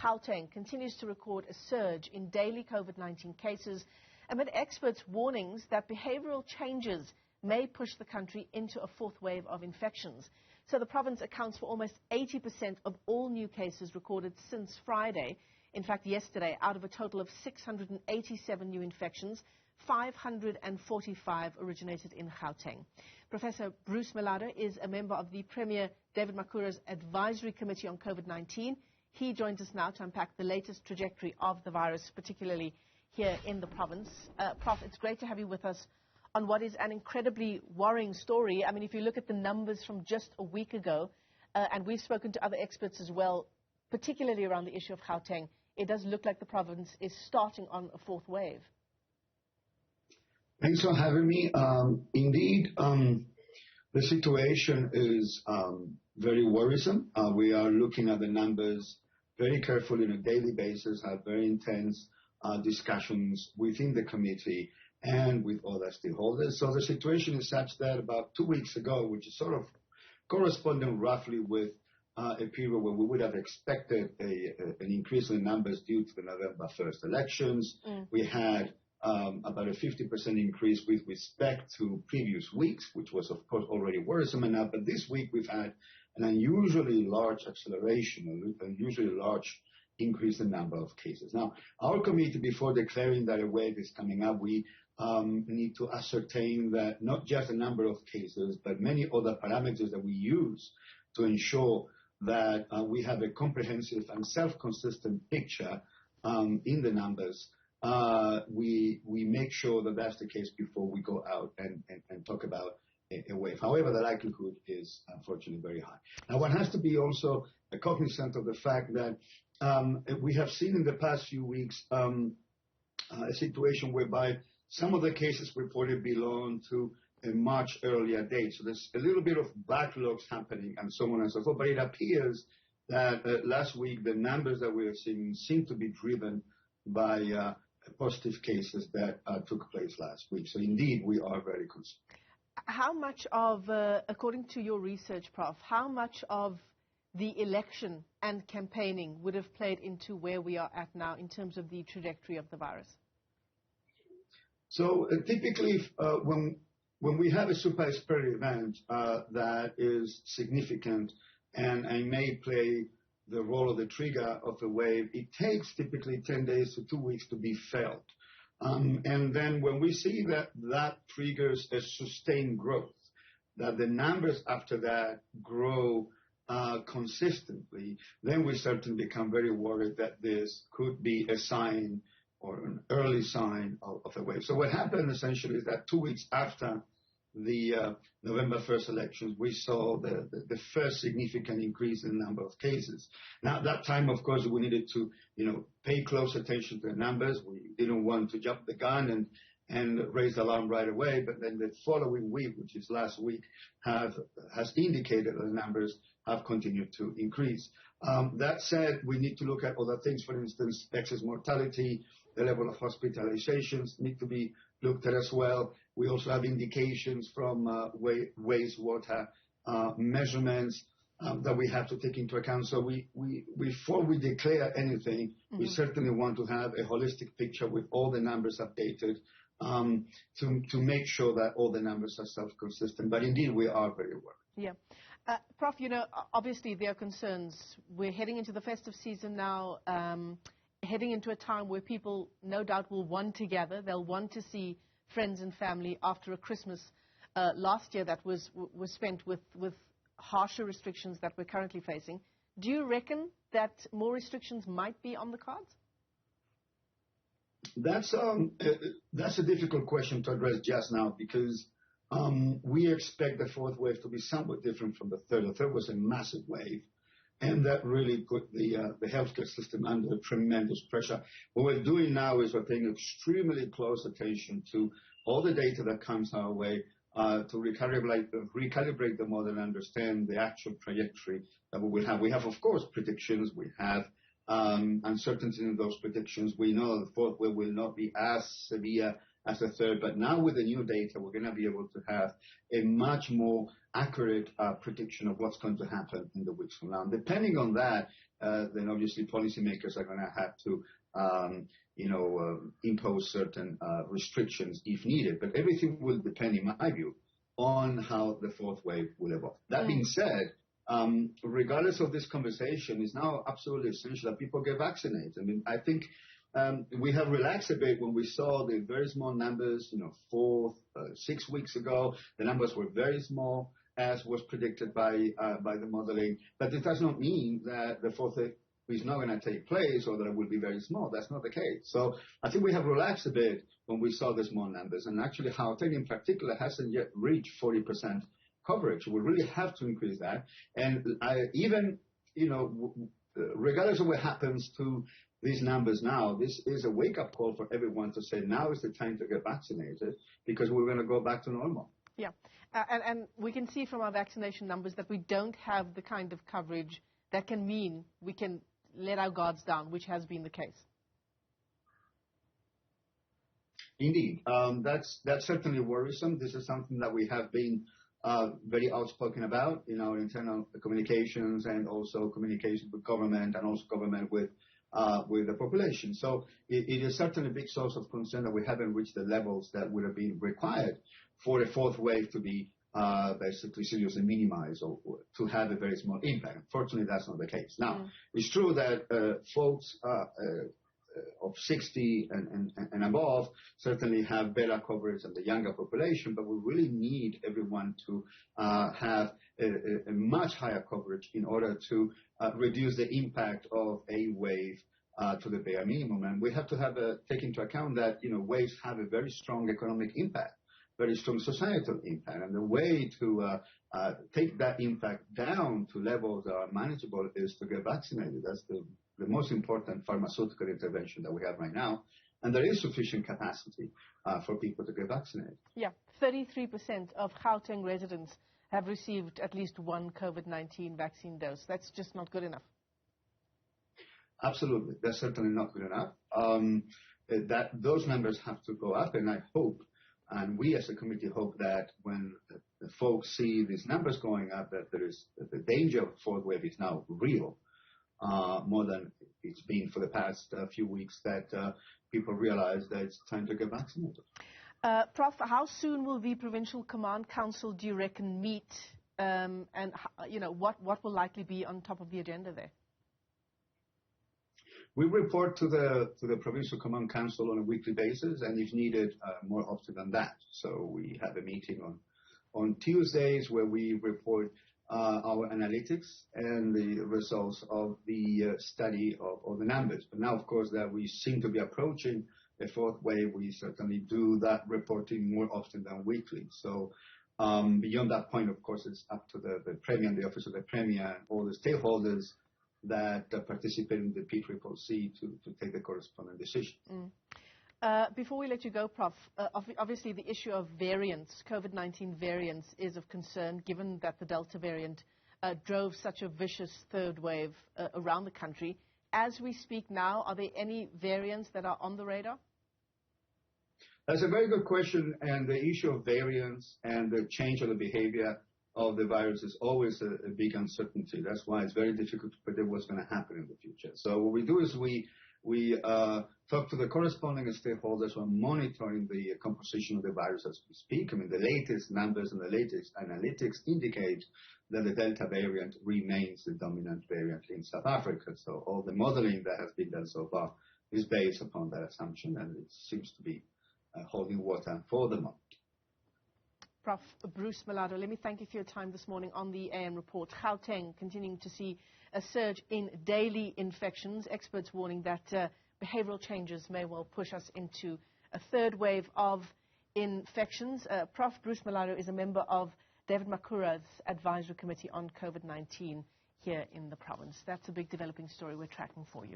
Gauteng continues to record a surge in daily COVID-19 cases amid experts' warnings that behavioural changes may push the country into a fourth wave of infections. So the province accounts for almost 80% of all new cases recorded since Friday. In fact, yesterday, out of a total of 687 new infections, 545 originated in Gauteng. Professor Bruce Mellado is a member of the Premier David Makhura's Advisory Committee on COVID-19. He joins us now to unpack the latest trajectory of the virus, particularly here in the province. Prof, it's great to have you with us on what is an incredibly worrying story. I mean, if you look at the numbers from just a week ago, and we've spoken to other experts as well, particularly around the issue of Gauteng, it does look like the province is starting on a fourth wave. Thanks for having me. Indeed, the situation is very worrisome. We are looking at the numbers very carefully on a daily basis, have very intense discussions within the committee and with other stakeholders. So the situation is such that about 2 weeks ago, which is sort of corresponding roughly with a period where we would have expected an increase in numbers due to the November 1st elections, we had about a 50% increase with respect to previous weeks, which was, of course, already worrisome enough. But this week we've had an unusually large acceleration, an unusually large increase in number of cases. Now, our committee, before declaring that a wave is coming up, we need to ascertain that not just the number of cases, but many other parameters that we use to ensure that we have a comprehensive and self-consistent picture in the numbers. We make sure that that's the case before we go out and talk about a wave. However, the likelihood is unfortunately very high. Now, one has to be also cognizant of the fact that we have seen in the past few weeks a situation whereby some of the cases reported belong to a much earlier date. So there's a little bit of backlogs happening and so on and so forth. But it appears that last week the numbers that we are seeing seem to be driven by positive cases that took place last week. So indeed, we are very concerned. How much of, according to your research, Prof, how much of the election and campaigning would have played into where we are at now in terms of the trajectory of the virus? So typically, when we have a super spread event that is significant and may play the role of the trigger of a wave, it takes typically 10 days to 2 weeks to be felt. And then when we see that triggers a sustained growth, that the numbers after that grow consistently, then we start to become very worried that this could be a sign or an early sign of a wave. So what happened essentially is that 2 weeks after the November 1st elections, we saw the first significant increase in the number of cases. Now, at that time, of course, we needed to, pay close attention to the numbers. We didn't want to jump the gun and raise the alarm right away. But then the following week, which is last week, has indicated that the numbers have continued to increase. That said, we need to look at other things. For instance, excess mortality, the level of hospitalizations need to be looked at as well. We also have indications from wastewater measurements that we have to take into account. So before we declare anything, we certainly want to have a holistic picture with all the numbers updated to make sure that all the numbers are self-consistent. But indeed, we are very worried. Yeah. Prof, obviously there are concerns. We're heading into the festive season now, heading into a time where people no doubt will want to gather. They'll want to see friends and family after a Christmas last year that was spent with harsher restrictions that we're currently facing. Do you reckon that more restrictions might be on the cards? That's a difficult question to address just now because we expect the fourth wave to be somewhat different from the third. The third was a massive wave, and that really put the healthcare system under tremendous pressure. What we're doing now is we're paying extremely close attention to all the data that comes our way to recalibrate the model and understand the actual trajectory that we will have. We have, of course, predictions. We have uncertainty in those predictions. We know the fourth wave will not be as severe as a third. But now with the new data, we're going to be able to have a much more accurate prediction of what's going to happen in the weeks from now. And depending on that, then obviously policymakers are going to have to impose certain restrictions if needed. But everything will depend, in my view, on how the fourth wave will evolve. That being said, regardless of this conversation, it's now absolutely essential that people get vaccinated. I mean, I think we have relaxed a bit when we saw the very small numbers, 6 weeks ago. The numbers were very small, as was predicted by the modeling. But it does not mean that the fourth wave is not going to take place or that it will be very small. That's not the case. So I think we have relaxed a bit when we saw the small numbers. And actually, Gauteng in particular hasn't yet reached 40% coverage. We really have to increase that. And regardless of what happens to these numbers now, this is a wake-up call for everyone to say now is the time to get vaccinated because we're going to go back to normal. Yeah, and we can see from our vaccination numbers that we don't have the kind of coverage that can mean we can let our guards down, which has been the case. Indeed. That's certainly worrisome. This is something that we have been very outspoken about in our internal communications and also communication with government and also government with the population. So it is certainly a big source of concern that we haven't reached the levels that would have been required for a fourth wave to be basically seriously minimized or to have a very small impact. Unfortunately, that's not the case. Now, it's true that folks of 60 and above certainly have better coverage than the younger population, but we really need everyone to have a much higher coverage in order to reduce the impact of a wave to the bare minimum. And we have to take into account that waves have a very strong economic impact, very strong societal impact. And the way to take that impact down to levels that are manageable is to get vaccinated. That's the most important pharmaceutical intervention that we have right now. And there is sufficient capacity for people to get vaccinated. Yeah, 33% of Gauteng residents have received at least one COVID-19 vaccine dose. That's just not good enough. Absolutely. That's certainly not good enough. Those numbers have to go up, and I hope, and we as a committee hope that when the folks see these numbers going up, that the danger of fourth wave is now real, more than it's been for the past few weeks, that people realize that it's time to get vaccinated. Prof, how soon will the Provincial Command Council, do you reckon, meet, and what will likely be on top of the agenda there? We report to the Provincial Command Council on a weekly basis, and if needed, more often than that. So we have a meeting on Tuesdays where we report our analytics and the results of the study of the numbers. But now, of course, that we seem to be approaching a fourth wave, we certainly do that reporting more often than weekly. So beyond that point, of course, it's up to the Premier and the Office of the Premier and all the stakeholders that participate in the PCCC to take the corresponding decision. Before we let you go, Prof, obviously the issue of variants, COVID-19 variants, is of concern given that the Delta variant drove such a vicious third wave around the country. As we speak now, are there any variants that are on the radar? That's a very good question, and the issue of variants and the change of the behavior of the virus is always a big uncertainty. That's why it's very difficult to predict what's going to happen in the future. So what we do is we talk to the corresponding stakeholders who are monitoring the composition of the virus as we speak. I mean, the latest numbers and the latest analytics indicate that the Delta variant remains the dominant variant in South Africa. So all the modeling that has been done so far is based upon that assumption, and it seems to be holding water for the moment. Prof. Bruce Mellado, let me thank you for your time this morning on the AM report. Gauteng continuing to see a surge in daily infections. Experts warning that behavioural changes may well push us into a third wave of infections. Prof. Bruce Mellado is a member of David Makhura's advisory committee on COVID-19 here in the province. That's a big developing story we're tracking for you.